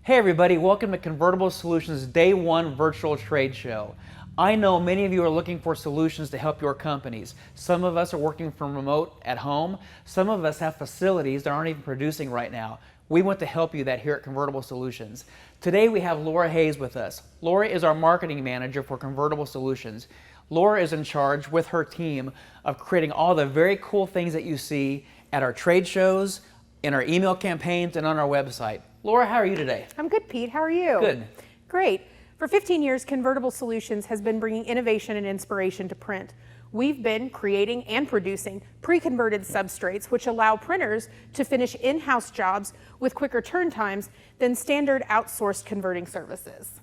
Hey everybody, welcome to Convertible Solutions Day 1 Virtual Trade Show. I know many of you are looking for solutions to help your companies. Some of us are working from remote at home. Some of us have facilities that aren't even producing right now. We want to help you that here at Convertible Solutions. Today we have Laura Hayes with us. Laura is our marketing manager for Convertible Solutions. Laura is in charge with her team of creating all the very cool things that you see at our trade shows, in our email campaigns, and on our website. Laura, how are you today? I'm good, Pete. How are you? Good. Great. For 15 years, Convertible Solutions has been bringing innovation and inspiration to print. We've been creating and producing pre-converted substrates which allow printers to finish in-house jobs with quicker turn times than standard outsourced converting services.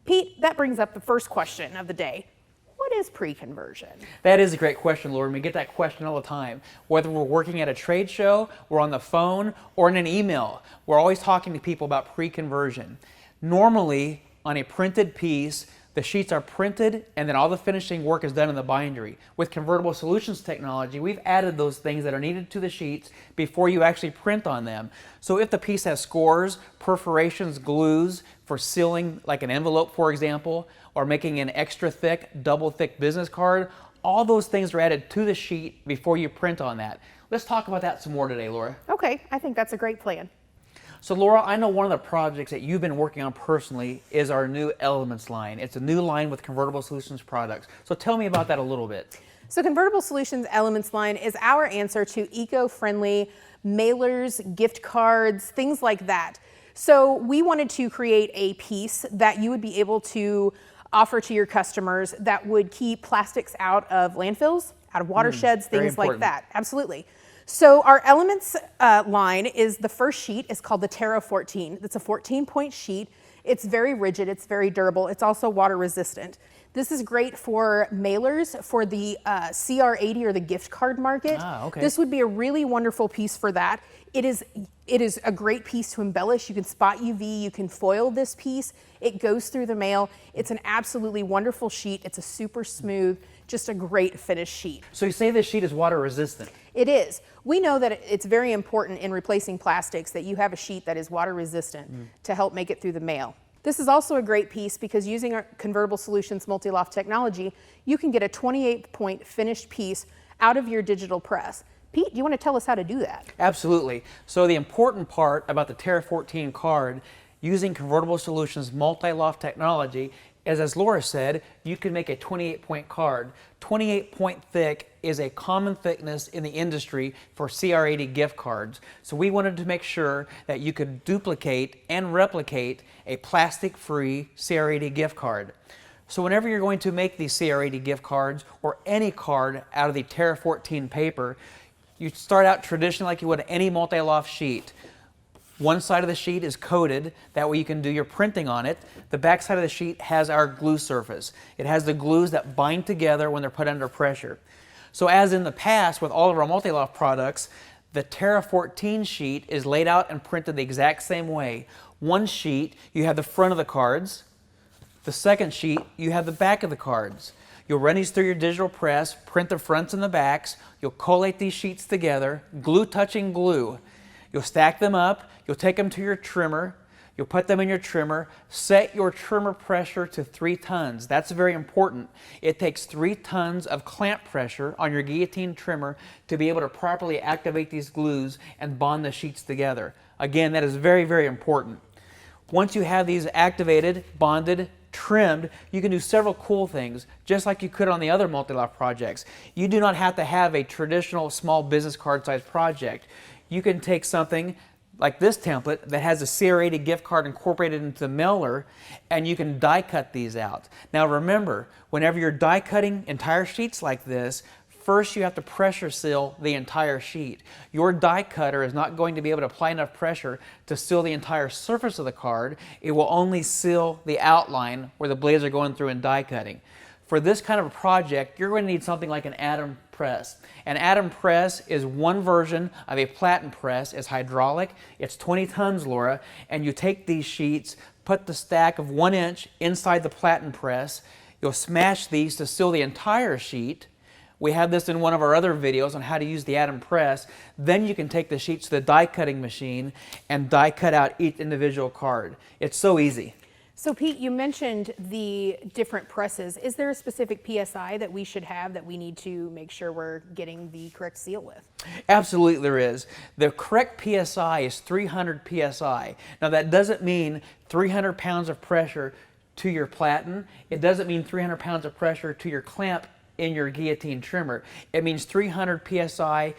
Pete, that brings up the first question of the day. What is pre-conversion? That is a great question, Laura. We get that question all the time. Whether we're working at a trade show, we're on the phone, or in an email, we're always talking to people about pre-conversion. Normally, on a printed piece, the sheets are printed and then all the finishing work is done in the bindery. With Convertible Solutions technology, we've added those things that are needed to the sheets before you actually print on them. So if the piece has scores, perforations, glues for sealing like an envelope, for example, or making an extra thick, double thick business card, all those things are added to the sheet before you print on that. Let's talk about that some more today, Laura. Okay, I think that's a great plan. So Laura, I know one of the projects that you've been working on personally is our new Elements line. It's a new line with Convertible Solutions products. So tell me about that a little bit. So Convertible Solutions Elements line is our answer to eco-friendly mailers, gift cards, things like that. So we wanted to create a piece that you would be able to offer to your customers that would keep plastics out of landfills, out of watersheds, things like that. Absolutely. So our Elements line is the first sheet is called the Terra 14. It's a 14-point sheet. It's very rigid. It's very durable. It's also water resistant. This is great for mailers for the CR80 or the gift card market. Okay. This would be a really wonderful piece for that. It is a great piece to embellish. You can spot UV, you can foil this piece. It goes through the mail. It's an absolutely wonderful sheet. It's a super smooth, just a great finished sheet. So you say this sheet is water resistant? It is. We know that it's very important in replacing plastics that you have a sheet that is water resistant to help make it through the mail. This is also a great piece because using our Convertible Solutions MultiLoft technology, you can get a 28-point finished piece out of your digital press. Pete, do you want to tell us how to do that? Absolutely. So the important part about the Terra 14 card using Convertible Solutions MultiLoft technology is, as Laura said, you can make a 28-point card. 28-point thick is a common thickness in the industry for CR80 gift cards. So we wanted to make sure that you could duplicate and replicate a plastic-free CR80 gift card. So whenever you're going to make these CR80 gift cards or any card out of the Terra 14 paper, you start out traditionally like you would any MultiLoft sheet. One side of the sheet is coated, that way you can do your printing on it. The back side of the sheet has our glue surface. It has the glues that bind together when they're put under pressure. So as in the past with all of our MultiLoft products, the Terra 14 sheet is laid out and printed the exact same way. One sheet, you have the front of the cards. The second sheet, you have the back of the cards. You'll run these through your digital press, print the fronts and the backs. You'll collate these sheets together, glue touching glue. You'll stack them up, you'll take them to your trimmer, you'll put them in your trimmer, set your trimmer pressure to 3 tons. That's very important. It takes 3 tons of clamp pressure on your guillotine trimmer to be able to properly activate these glues and bond the sheets together. Again, that is very, very important. Once you have these activated, bonded, trimmed, you can do several cool things, just like you could on the other MultiLoft projects. You do not have to have a traditional small business card size project. You can take something like this template that has a CR80 gift card incorporated into the mailer, and you can die cut these out. Now remember, whenever you're die cutting entire sheets like this, first you have to pressure seal the entire sheet. Your die cutter is not going to be able to apply enough pressure to seal the entire surface of the card. It will only seal the outline where the blades are going through and die cutting. For this kind of a project, you're going to need something like an atom press. An atom press is one version of a platen press. It's hydraulic. It's 20 tons, Laura, and you take these sheets, put the stack of 1 inch inside the platen press. You'll smash these to seal the entire sheet. We have this in one of our other videos on how to use the Atom Press. Then you can take the sheets to the die cutting machine and die cut out each individual card. It's so easy. So Pete, you mentioned the different presses. Is there a specific PSI that we should have that we need to make sure we're getting the correct seal with? Absolutely there is. The correct PSI is 300 PSI. Now that doesn't mean 300 pounds of pressure to your platen. It doesn't mean 300 pounds of pressure to your clamp in your guillotine trimmer. It means 300 PSI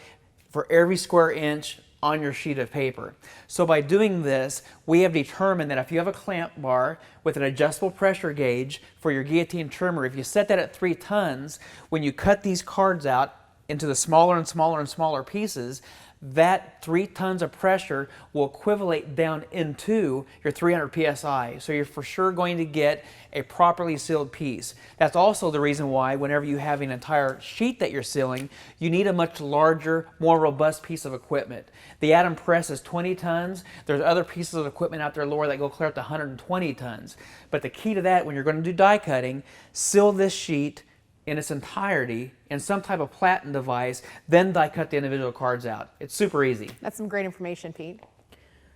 for every square inch on your sheet of paper. So by doing this, we have determined that if you have a clamp bar with an adjustable pressure gauge for your guillotine trimmer, if you set that at 3 tons, when you cut these cards out into the smaller and smaller and smaller pieces, that 3 tons of pressure will equivalent down into your 300 PSI. So you're for sure going to get a properly sealed piece. That's also the reason why whenever you have an entire sheet that you're sealing, you need a much larger, more robust piece of equipment. The Atom Press is 20 tons. There's other pieces of equipment out there, Laura, that go clear up to 120 tons. But the key to that, when you're going to do die cutting, seal this sheet in its entirety in some type of platen device, then die cut the individual cards out. It's super easy. That's some great information, Pete.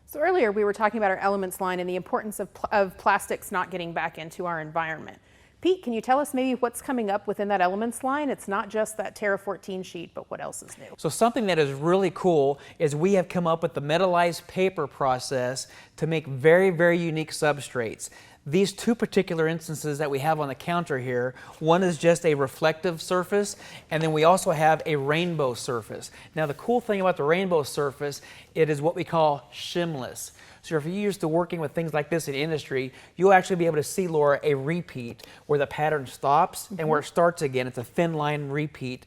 So earlier we were talking about our elements line and the importance of plastics not getting back into our environment. Pete, can you tell us maybe what's coming up within that elements line? It's not just that Terra 14 sheet, but what else is new? So something that is really cool is we have come up with the metallized paper process to make very, very unique substrates. These 2 particular instances that we have on the counter here, one is just a reflective surface, and then we also have a rainbow surface. Now the cool thing about the rainbow surface, it is what we call shimless. So if you're used to working with things like this in industry, you'll actually be able to see, Laura, a repeat where the pattern stops and where it starts again. It's a thin line repeat.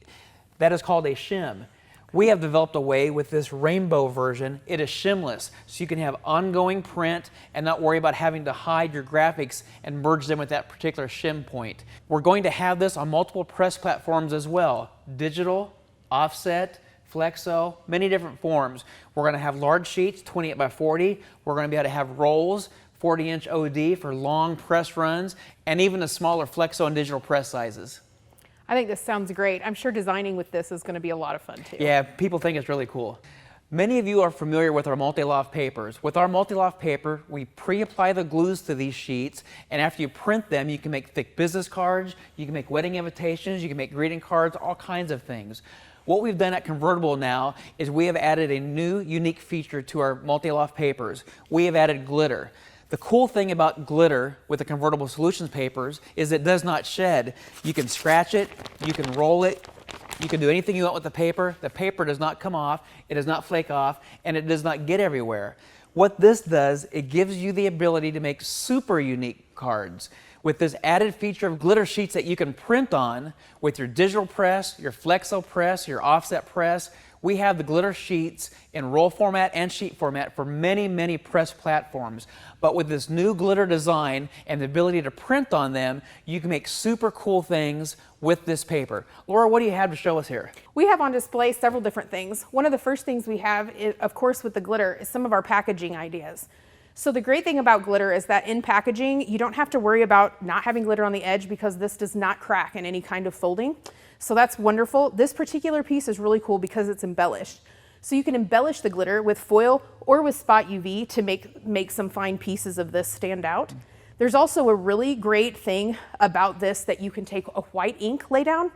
That is called a shim. We have developed a way with this rainbow version, it is shimless, so you can have ongoing print and not worry about having to hide your graphics and merge them with that particular shim point. We're going to have this on multiple press platforms as well, digital, offset, flexo, many different forms. We're going to have large sheets, 28 by 40. We're going to be able to have rolls, 40-inch OD for long press runs, and even the smaller flexo and digital press sizes. I think this sounds great. I'm sure designing with this is going to be a lot of fun too. Yeah, people think it's really cool. Many of you are familiar with our MultiLoft papers. With our MultiLoft paper, we pre-apply the glues to these sheets, and after you print them, you can make thick business cards, you can make wedding invitations, you can make greeting cards, all kinds of things. What we've done at Convertible now is we have added a new unique feature to our MultiLoft papers. We have added glitter. The cool thing about glitter with the Convertible Solutions papers is it does not shed. You can scratch it, you can roll it, you can do anything you want with the paper. The paper does not come off, it does not flake off, and it does not get everywhere. What this does, it gives you the ability to make super unique cards with this added feature of glitter sheets that you can print on with your digital press, your flexo press, your offset press. We have the glitter sheets in roll format and sheet format for many, many press platforms. But with this new glitter design and the ability to print on them, you can make super cool things with this paper. Laura, what do you have to show us here? We have on display several different things. One of the first things we have, of course, with the glitter is some of our packaging ideas. So the great thing about glitter is that in packaging, you don't have to worry about not having glitter on the edge because this does not crack in any kind of folding. So that's wonderful. This particular piece is really cool because it's embellished. So you can embellish the glitter with foil or with spot UV to make some fine pieces of this stand out. There's also a really great thing about this that you can take a white ink lay down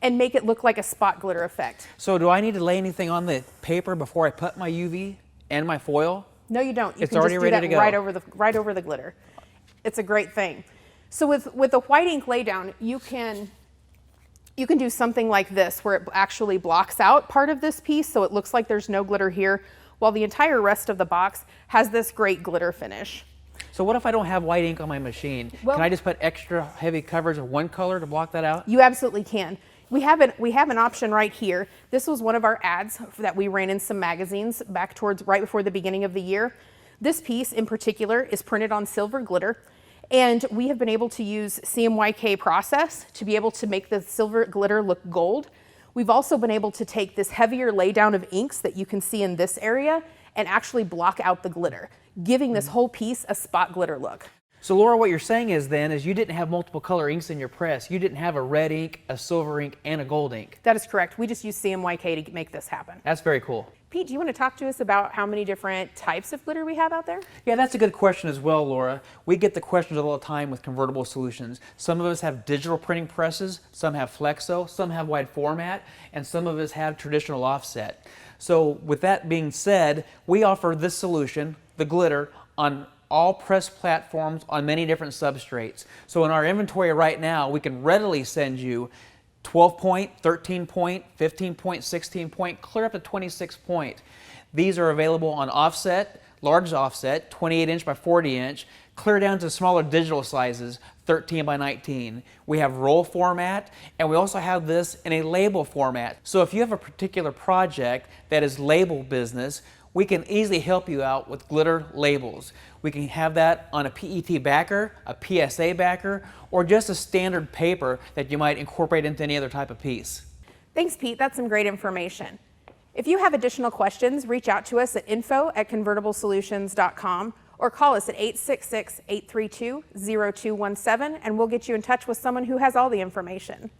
and make it look like a spot glitter effect. So do I need to lay anything on the paper before I put my UV and my foil? No, you don't. You It's can already just do ready that to go. right over the glitter. It's a great thing. So with the white ink lay down, you can do something like this where it actually blocks out part of this piece so it looks like there's no glitter here, while the entire rest of the box has this great glitter finish. So what if I don't have white ink on my machine? Well, can I just put extra heavy coverage of one color to block that out? You absolutely can. We have an option right here. This was one of our ads that we ran in some magazines back towards right before the beginning of the year. This piece in particular is printed on silver glitter, and we have been able to use CMYK process to be able to make the silver glitter look gold. We've also been able to take this heavier laydown of inks that you can see in this area and actually block out the glitter, giving this whole piece a spot glitter look. So Laura, what you're saying is then is you didn't have multiple color inks in your press. You didn't have a red ink, a silver ink, and a gold ink. That is correct. We just use CMYK to make this happen. That's very cool. Pete, do you want to talk to us about how many different types of glitter we have out there? Yeah, that's a good question as well, Laura. We get the questions all the time with convertible solutions. Some of us have digital printing presses, some have flexo, some have wide format, and some of us have traditional offset. So with that being said, we offer this solution, the glitter, on all press platforms on many different substrates. So in our inventory right now, we can readily send you 12 point, 13 point, 15 point, 16 point, clear up to 26 point. These are available on offset, large offset, 28 inch by 40 inch, clear down to smaller digital sizes, 13 by 19. We have roll format, and we also have this in a label format. So if you have a particular project that is label business, we can easily help you out with glitter labels. We can have that on a PET backer, a PSA backer, or just a standard paper that you might incorporate into any other type of piece. Thanks, Pete. That's some great information. If you have additional questions, reach out to us at info@convertiblesolutions.com or call us at 866-832-0217 and we'll get you in touch with someone who has all the information.